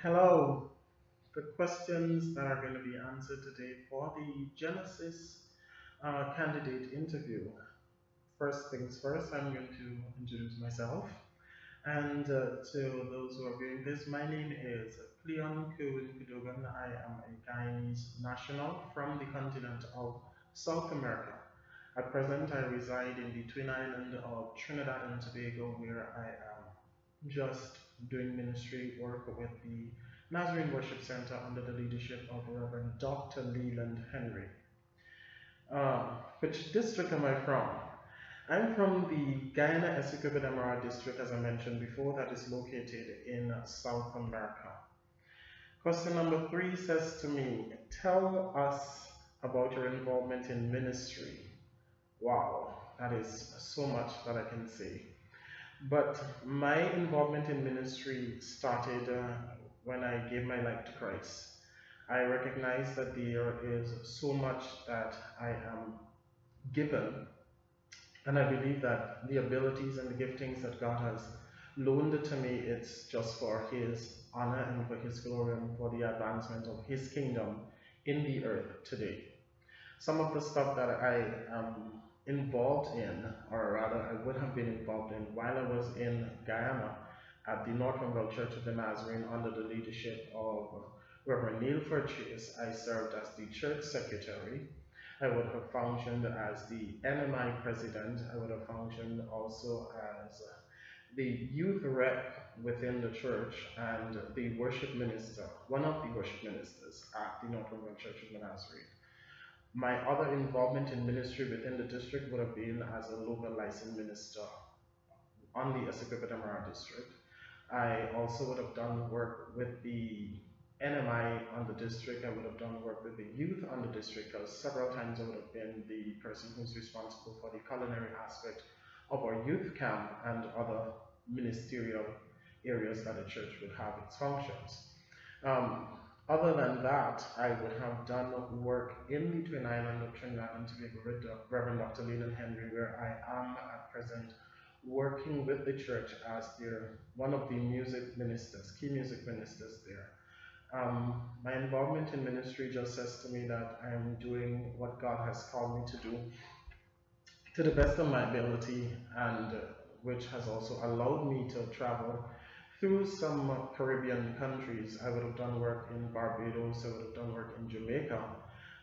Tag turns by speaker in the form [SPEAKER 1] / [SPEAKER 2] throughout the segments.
[SPEAKER 1] Hello. The questions that are going to be answered today for the Genesis candidate interview. First things first, I'm going to introduce myself. And to those who are viewing this, my name is Cleon Kerwin Kudogan. I am a Guyanese national from the continent of South America. At present, I reside in the twin island of Trinidad and Tobago, where I am just doing ministry work with the Nazarene Worship Center under the leadership of Reverend Dr. Leland Henry. Which district am I from? I'm from the Guyana Essequibo Demerara district, as I mentioned before, that is located in South America. Question number 3 says to me, tell us about your involvement in ministry. Wow, that is so much that I can say. But my involvement in ministry started when I gave my life to Christ. I recognize that there is so much that I am given, and I believe that the abilities and the giftings that God has loaned to me, it's just for His honor and for His glory and for the advancement of His kingdom in the earth today. Some of the stuff that I am involved in, or rather I would have been involved in while I was in Guyana at the Northumberland Church of the Nazarene under the leadership of Reverend Neil Furchase. I served as the church secretary. I would have functioned as the NMI president. I would have functioned also as the youth rep within the church and the worship minister, one of the worship ministers at the Northumberland Church of the Nazarene. My other involvement in ministry within the district would have been as a local licensed minister on the Essequibo Demerara district. I also would have done work with the NMI on the district. I would have done work with the youth on the district, because several times I would have been the person who's responsible for the culinary aspect of our youth camp and other ministerial areas that the church would have its functions. Other than that, I would have done work in the twin island of Trinidad and Tobago with Reverend Dr. Leland Henry, where I am at present working with the church as one of the music ministers, key music ministers there. My involvement in ministry just says to me that I am doing what God has called me to do to the best of my ability, and which has also allowed me to travel through some Caribbean countries. I would have done work in Barbados, I would have done work in Jamaica,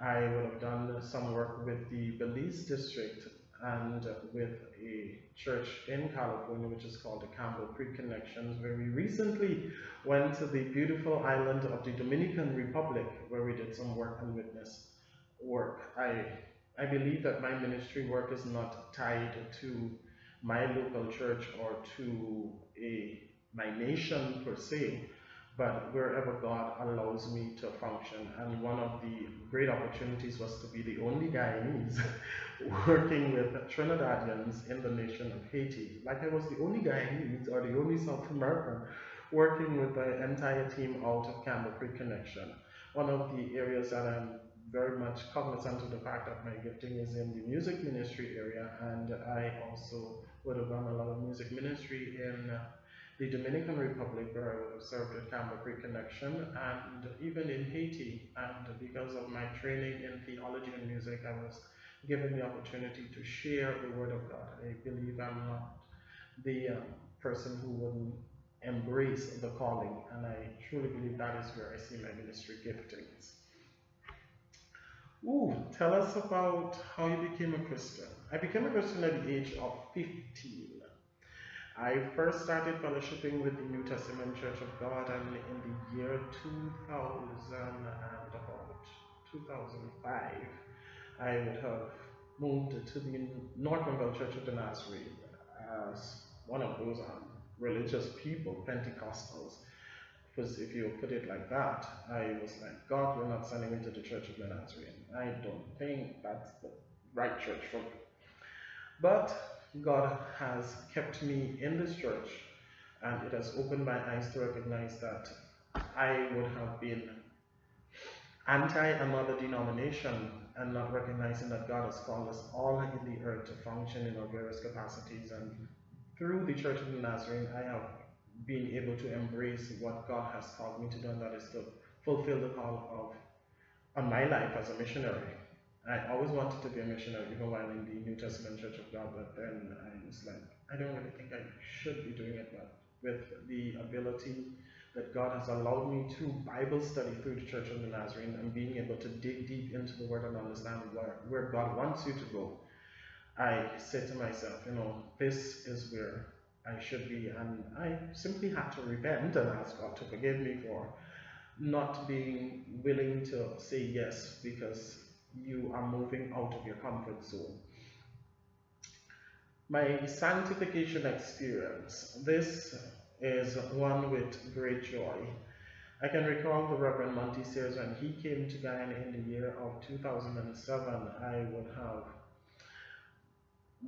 [SPEAKER 1] I would have done some work with the Belize district and with a church in California which is called the Campbell Creek Connections, where we recently went to the beautiful island of the Dominican Republic, where we did some work and witness work. I believe that my ministry work is not tied to my local church or to my nation per se, but wherever God allows me to function. And one of the great opportunities was to be the only Guyanese working with Trinidadians in the nation of Haiti. Like I was the only Guyanese or the only South American working with the entire team out of Campbell Creek Connection. One of the areas that I'm very much cognizant of the fact that my gifting is in the music ministry area, and I also would have done a lot of music ministry in the Dominican Republic, where I would have served at Campbell Creek Connection, and even in Haiti. And because of my training in theology and music, I was given the opportunity to share the Word of God. I believe I'm not the person who wouldn't embrace the calling, and I truly believe that is where I see my ministry giftings. Tell us about how you became a Christian. I became a Christian at the age of 15. I first started fellowshipping with the New Testament Church of God, and in the year 2005, I would have moved to the Northumberland Church of the Nazarene as one of those religious people, Pentecostals. Because if you put it like that, I was like, God, you're not sending me to the Church of the Nazarene. I don't think that's the right church for me. But God has kept me in this church, and it has opened my eyes to recognize that I would have been anti another denomination and not recognizing that God has called us all in the earth to function in our various capacities. And through the Church of the Nazarene, I have being able to embrace what God has called me to do, and that is to fulfill the call on my life as a missionary. I always wanted to be a missionary, even while in the New Testament Church of God, but then I was like, I don't really think I should be doing it, but with the ability that God has allowed me to Bible study through the Church of the Nazarene and being able to dig deep into the Word and understand where God wants you to go, I said to myself, this is where I should be, and I simply had to repent and ask God to forgive me for not being willing to say yes because you are moving out of your comfort zone. My sanctification experience. This is one with great joy. I can recall the Reverend Monty Sears when he came to Guyana in the year of 2007. I would have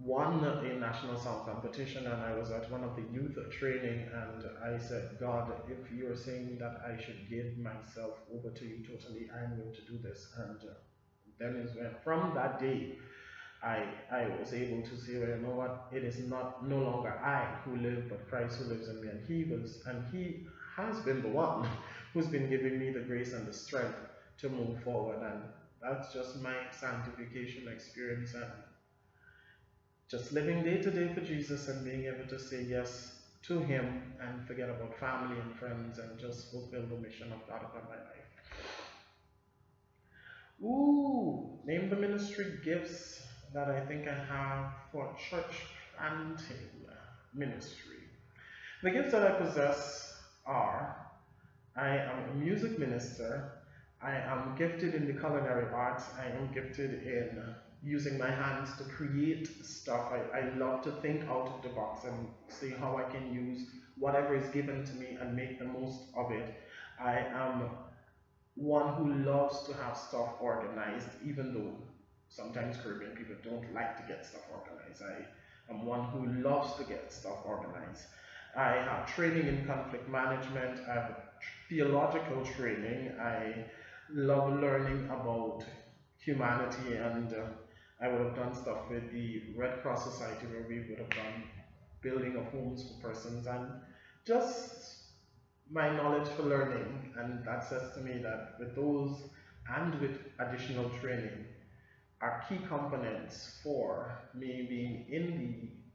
[SPEAKER 1] won a national song competition, and I was at one of the youth training, and I said, God, if you're saying that I should give myself over to you totally, I'm going to do this. And then is when, from that day, I was able to say, well, you know what, it is no longer I who live, but Christ who lives in me. And he has been the one who's been giving me the grace and the strength to move forward. And that's just my sanctification experience, and just living day to day for Jesus and being able to say yes to him and forget about family and friends and just fulfill the mission of God upon my life. Ooh, name the ministry gifts that I think I have for church planting ministry. The gifts that I possess are: I am a music minister, I am gifted in the culinary arts, I am gifted in using my hands to create stuff. I love to think out of the box and see how I can use whatever is given to me and make the most of it. I am one who loves to have stuff organized, even though sometimes Caribbean people don't like to get stuff organized. I am one who loves to get stuff organized. I have training in conflict management. I have theological training. I love learning about humanity, and I would have done stuff with the Red Cross Society where we would have done building of homes for persons, and just my knowledge for learning. And that says to me that with those and with additional training are key components for me being in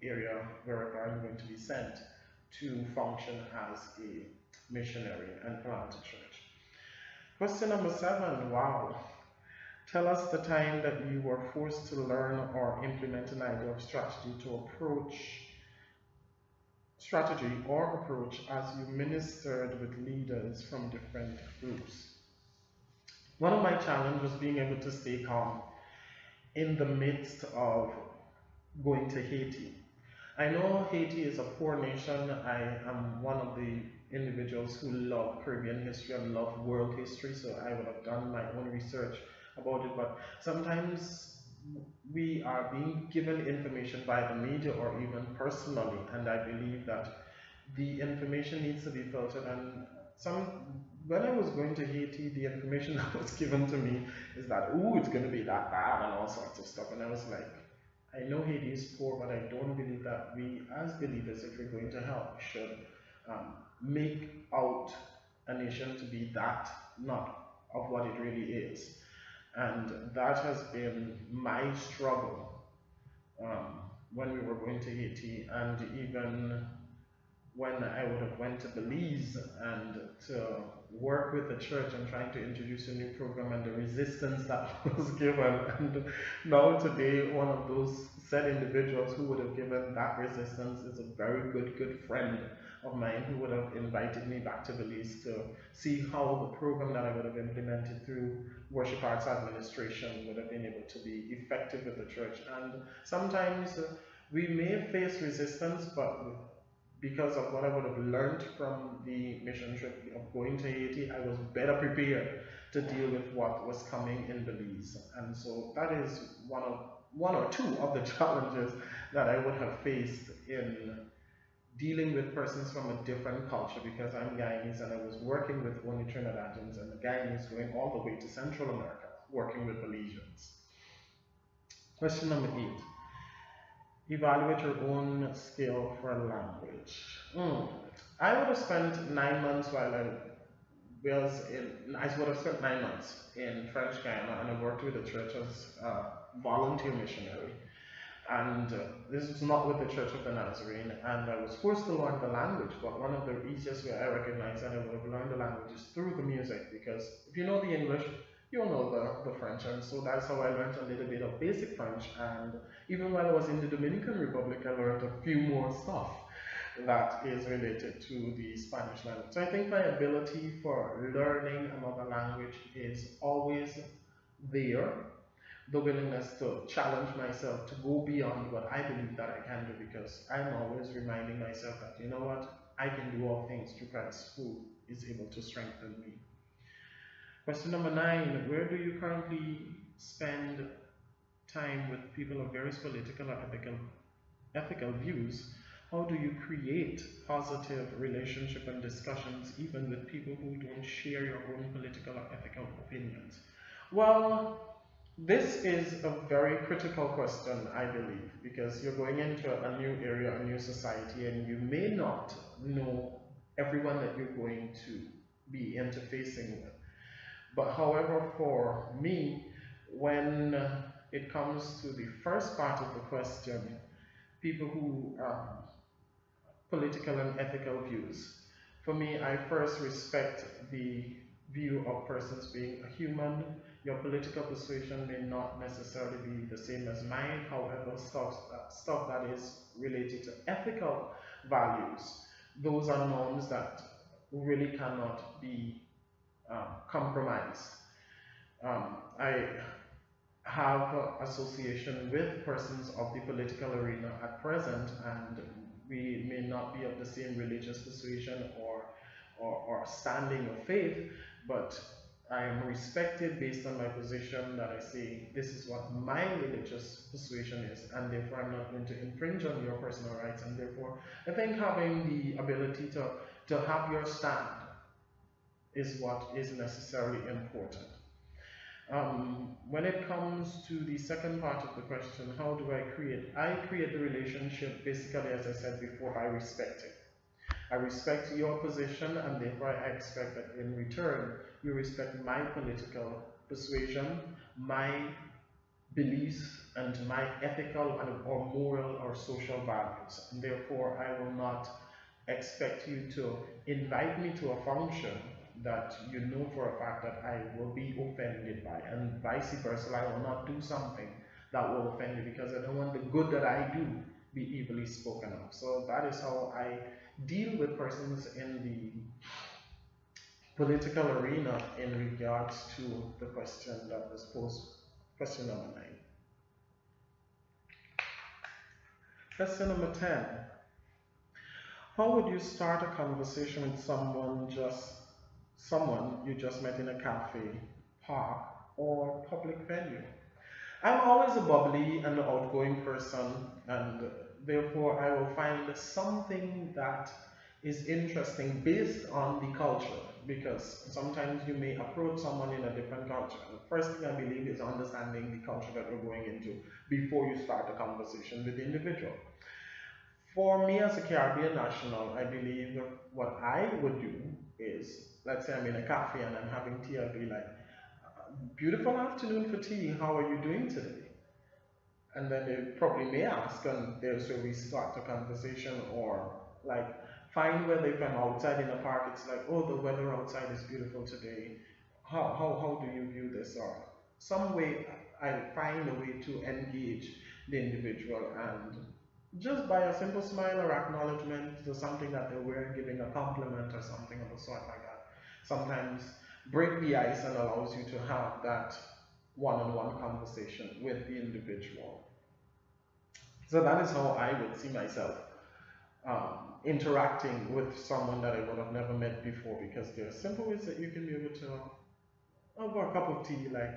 [SPEAKER 1] the area where I'm going to be sent to function as a missionary and plant a church. Question number 7, wow. Tell us the time that you were forced to learn or implement an idea of strategy or approach as you ministered with leaders from different groups. One of my challenges was being able to stay calm in the midst of going to Haiti. I know Haiti is a poor nation. I am one of the individuals who love Caribbean history and love world history, so I would have done my own research about it, but sometimes we are being given information by the media or even personally, and I believe that the information needs to be filtered. And when I was going to Haiti, the information that was given to me is that, ooh, it's going to be that bad and all sorts of stuff, and I was like, I know Haiti is poor, but I don't believe that we as believers, if we're going to help, should make out a nation to be that not of what it really is. And that has been my struggle when we were going to Haiti, and even when I would have went to Belize and to work with the church and trying to introduce a new program, and the resistance that was given. And now today, one of those said individuals who would have given that resistance is a very good friend of mine, who would have invited me back to Belize to see how the program that I would have implemented through Worship Arts Administration would have been able to be effective with the church. And sometimes we may face resistance, but because of what I would have learned from the mission trip of going to Haiti, I was better prepared to deal with what was coming in Belize. And so that is one or two of the challenges that I would have faced in dealing with persons from a different culture, because I'm Guyanese and I was working with only Trinidadians, and the Guyanese going all the way to Central America, working with Belizeans. Question number 8. Evaluate your own skill for language. I would have spent 9 months while I I would have spent 9 months in French Guiana, and I worked with the church as a volunteer missionary. And this was not with the Church of the Nazarene, and I was forced to learn the language. But one of the easiest way I recognize that I would have learned the language is through the music, because if you know the English, you'll know the French, and so that's how I learned a little bit of basic French. And even while I was in the Dominican Republic, I learned a few more stuff that is related to the Spanish language. So I think my ability for learning another language is always there. The willingness to challenge myself to go beyond what I believe that I can do, because I'm always reminding myself that, you know what, I can do all things through Christ who is able to strengthen me. Question number 9, where do you currently spend time with people of various political or ethical views? How do you create positive relationship and discussions even with people who don't share your own political or ethical opinions? Well, this is a very critical question, I believe, because you're going into a new area, a new society, and you may not know everyone that you're going to be interfacing with. But however, for me, when it comes to the first part of the question, people who political and ethical views, for me, I first respect the view of persons being a human. Your political persuasion may not necessarily be the same as mine. However, stuff that is related to ethical values, those are norms that really cannot be compromised. I have association with persons of the political arena at present, and we may not be of the same religious persuasion or standing of faith, but I am respected based on my position that I say this is what my religious persuasion is, and therefore I'm not going to infringe on your personal rights. And therefore, I think having the ability to have your stand is what is necessarily important. When it comes to the second part of the question, how do I create? I create the relationship basically, as I said before, by respecting. I respect your position, and therefore I expect that in return you respect my political persuasion, my beliefs, and my ethical or moral or social values. And therefore I will not expect you to invite me to a function that you know for a fact that I will be offended by, and vice versa. I will not do something that will offend you, because I don't want the good that I do be evilly spoken of. So that is how I deal with persons in the political arena in regards to the question that was posed, question number 9. Question number 10. How would you start a conversation with someone you just met in a cafe, park, or public venue? I'm always a bubbly and outgoing person, and therefore I will find something that is interesting based on the culture, because sometimes you may approach someone in a different culture. The first thing I believe is understanding the culture that we're going into before you start a conversation with the individual. For me as a Caribbean national, I believe what I would do is, let's say I'm in a cafe and I'm having tea, I'll be like, beautiful afternoon for tea, how are you doing today? And then they probably may ask, and there's where we start a conversation. Or like, find whether if I'm outside in a park, it's like, oh, the weather outside is beautiful today, how do you view this? Or some way I find a way to engage the individual, and just by a simple smile or acknowledgement to something that they're wearing, giving a compliment or something of the sort like that, sometimes break the ice and allows you to have that one-on-one conversation with the individual. So that is how I would see myself interacting with someone that I would have never met before, because there are simple ways that you can be able to, over a cup of tea, like,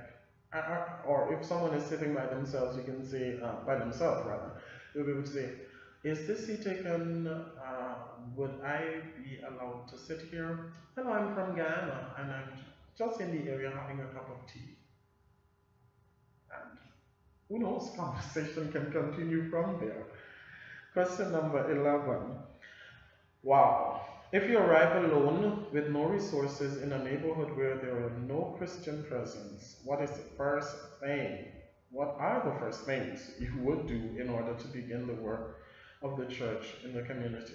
[SPEAKER 1] or if someone is sitting by themselves, you can say, by themselves rather, you'll be able to say, is this seat taken? Would I be allowed to sit here? Hello, I'm from Guyana, and I'm just in the area having a cup of tea. And who knows, conversation can continue from there. Question number 11. Wow, If you arrive alone with no resources in a neighborhood where there are no Christian presence, what is the first thing? What are the first things you would do in order to begin the work of the church in the community?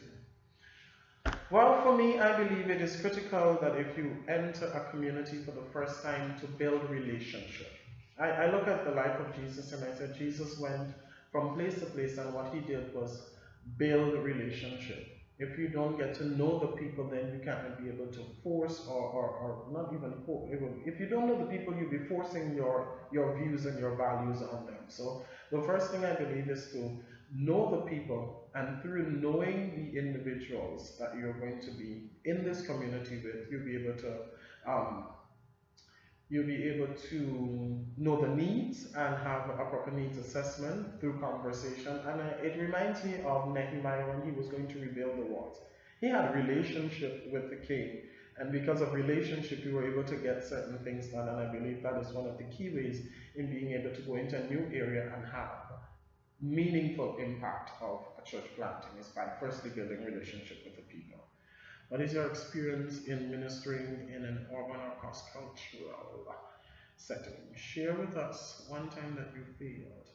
[SPEAKER 1] Well, for me, I believe it is critical that if you enter a community for the first time, to build relationship. I look at the life of Jesus and I said Jesus went from place to place, and what he did was build relationship. If you don't get to know the people, then you can't be able to force or not even force. If you don't know the people, you'll be forcing your views and your values on them. So the first thing I believe is to know the people, and through knowing the individuals that you're going to be in this community with, um, you'll be able to know the needs and have a proper needs assessment through conversation. And it reminds me of Nehemiah when he was going to rebuild the walls. He had a relationship with the king, and because of relationship, we were able to get certain things done. And I believe that is one of the key ways in being able to go into a new area and have meaningful impact of a church planting, is by firstly building relationship with the people. What is your experience in ministering in an urban or cross-cultural setting? Share with us one time that you failed.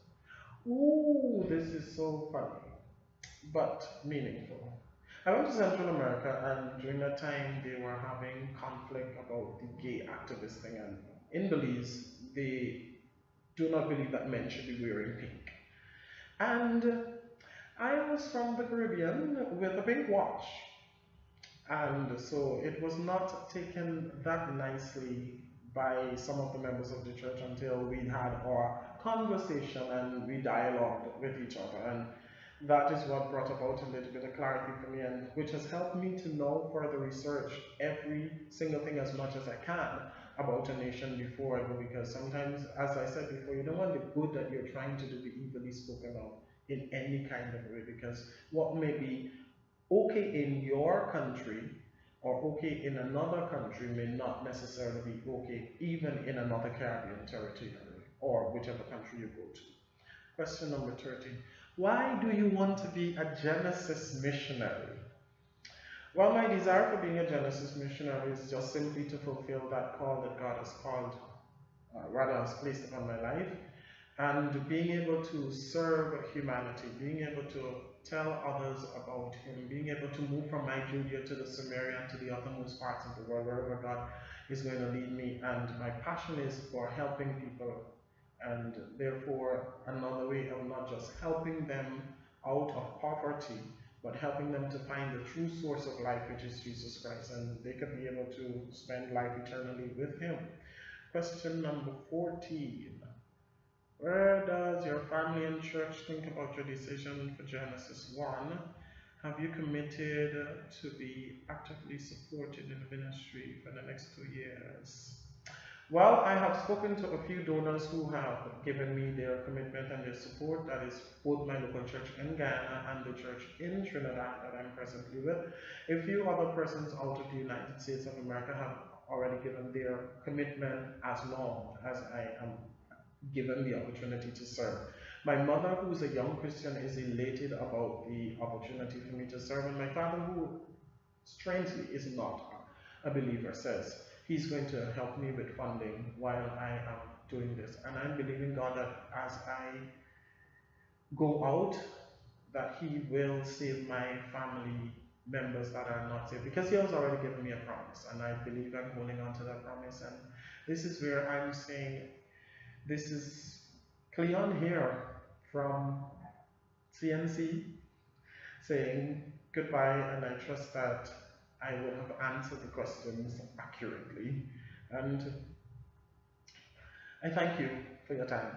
[SPEAKER 1] Ooh, this is so funny, but meaningful. I went to Central America, and during that time they were having conflict about the gay activist thing, and in Belize they do not believe that men should be wearing pink. And I was from the Caribbean with a pink watch. And so it was not taken that nicely by some of the members of the church until we had our conversation and we dialogued with each other. And that is what brought about a little bit of clarity for me, and which has helped me to now further research every single thing as much as I can about a nation before I go, because sometimes, as I said before, you don't want the good that you're trying to do be evilly spoken of in any kind of way, because what may be okay in your country or okay in another country may not necessarily be okay even in another Caribbean territory or whichever country you go to. Question number 13. Why do you want to be a Genesis missionary? Well, my desire for being a Genesis missionary is just simply to fulfill that call that God has called, has placed upon my life, and being able to serve humanity, being able to tell others about him, being able to move from my Judea to the Samaria to the othermost parts of the world, wherever God is going to lead me. And my passion is for helping people, and therefore another way of not just helping them out of poverty, but helping them to find the true source of life, which is Jesus Christ, and they could be able to spend life eternally with him. Question number 14. Where does your family and church think about your decision for Genesis 1? Have you committed to be actively supported in the ministry for the next 2 years? Well, I have spoken to a few donors who have given me their commitment and their support. That is both my local church in Guyana and the church in Trinidad that I'm presently with. A few other persons out of the United States of America have already given their commitment as long as I am given the opportunity to serve. My mother, who is a young Christian, is elated about the opportunity for me to serve, and my father, who strangely is not a believer, says he's going to help me with funding while I am doing this. And I'm believing God that as I go out, that he will save my family members that are not saved, because he has already given me a promise, and I believe I'm holding on to that promise. And this is where I'm saying, this is Cleon here from CNC saying goodbye, and I trust that I will have answered the questions accurately. And I thank you for your time.